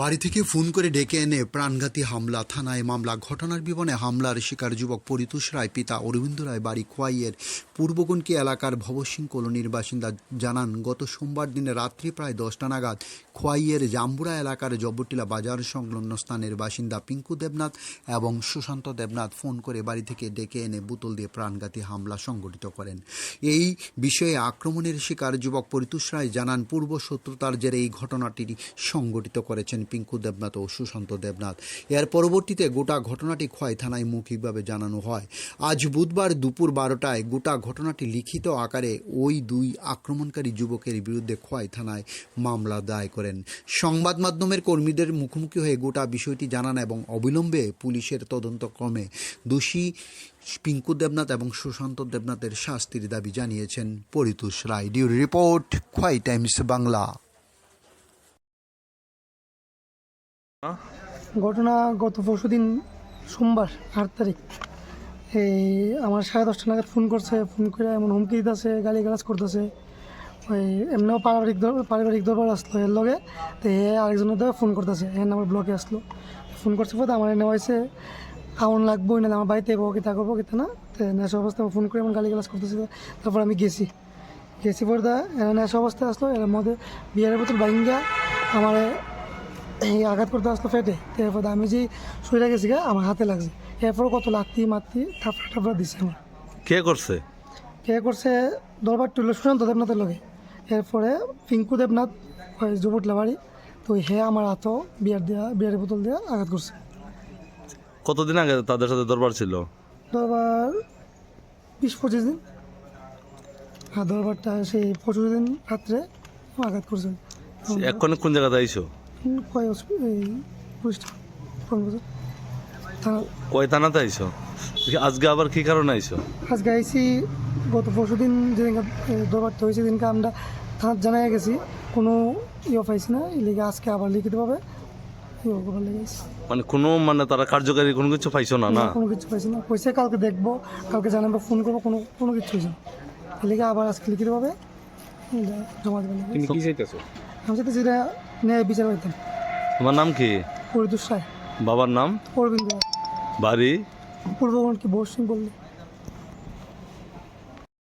বাড়ি থেকে ফোন করে ডেকে এনে প্রাণঘাতী হামলা, থানায় মামলা। ঘটনার বিবরণে হামলার শিকার যুবক পরিতোষ রায়, পিতা অরবিন্দ রায়, বাড়ি খোয়াইয়ের পূর্বগণকি এলাকার ভবসিং কলোনির বাসিন্দা। জানান, গত সোমবার দিনে রাত্রি প্রায় 10টা নাগাদ খোয়াইয়ের জাম্বুরা এলাকার জব্বরটিলা বাজার সংলগ্ন স্থানের বাসিন্দা পিঙ্কু দেবনাথ এবং সুশান্ত দেবনাথ ফোন করে বাড়ি থেকে ডেকে এনে বোতল দিয়ে প্রাণঘাতী হামলা সংঘটিত করেন। এই বিষয়ে আক্রমণের শিকার যুবক পরিতোষ রায় জানান, পূর্ব শত্রুতার জেরে এই ঘটনাটি সংঘটিত করেছেন পিঙ্কু দেবনাথ ও সুশান্ত দেবনাথ। এর পরবর্তীতে গোটা ঘটনাটি খোয়াই থানায় মৌখিকভাবে জানানো হয়। আজ বুধবার দুপুর 12টায় গোটা ঘটনাটি লিখিত আকারে ওই দুই আক্রমণকারী যুবকের বিরুদ্ধে খোয়াই থানায় মামলা দায় করেন। সংবাদ মাধ্যমের কর্মীদের মুখোমুখি হয়ে গোটা বিষয়টি জানান এবং অবিলম্বে পুলিশের তদন্তক্রমে দোষী পিঙ্কু দেবনাথ এবং সুশান্ত দেবনাথের শাস্তির দাবি জানিয়েছেন পরিতোষ রায়। ডিউ রিপোর্ট, খোয়াই টাইমস বাংলা। ঘটনা গত পরশুদিন সোমবার 8 তারিখ এই আমার 10:30 নাগাদ ফোন করছে। ফোন করে এমন হুমকি দিতেছে, গালিগালাজ করতেছে। ওই এমনিও পারিবারিক দরবার আসলো এর লগে, তো আরেকজনের দ্বারা ফোন করতেছে, এর নাম্বার ব্লকে আসলো। ফোন করছে পর আমার নেওয়া হয়েছে আউন লাগবো না, আমার বাড়িতে এবো কিতা করবো কিতা না। তো নেশা অবস্থায় ফোন করে এমন গালিগালাজ করতেছে। তারপর আমি গেছি পর নেশা অবস্থায় আসলো। এর মধ্যে বিয়ারের বোতল ভাঙ্গা আমার এই আঘাত করতে আসলো পেটে। এরপর আমি যে শুয়ে গেছি আমার হাতে লাগছে। এরপর কত লাত্তি মাত্তি থাপড়া দিছে আমার। কে করছে দরবার টুলো সুশান্ত দেবনাথের লগে। এরপরে পিঙ্কু দেবনাথ ওই যুবটলা বাড়ি, তো হে আমার হাতও বিয়ারের বোতল দিয়ে আঘাত করছে। কতদিন আগে তাদের সাথে দরবার ছিল? দরবার 20-25 দিন। আর দরবারটা সেই 25 দিন রাত্রে আঘাত করছে। এখন কোন জায়গাতে আইছো? কয় থানাতে আইছো? আজকে আবার কি কারণে আইছো? আজকে আইসি গত পরশুদিন যেদিনকে দরবারটা হয়েছে দিনকে আমরা থানা জানাই গেছি, কোনো পাইছি না। এই লিগে আজকে আবার লিখিতভাবে মানে তারা কার্যকারী কোনো কিছু পাইছো না? কোনো কিছু পাইছি না। কইছে কালকে দেখবো, কালকে জানাবো, ফোন করবো, কোনো কিছু হয়েছে না। এই লিগে আবার আজকে লিখিতভাবে জমা দেবেন। তুমি কি চাইতেছো? আমি চাইতেছি এটা ন্যায় বিচার পাইতাম। তোমার নাম কি? পরিতোষ রায়। বাবার নাম? অরবিন্দ রায়। বাড়ি? পূর্বগণ কি বসিং বললে।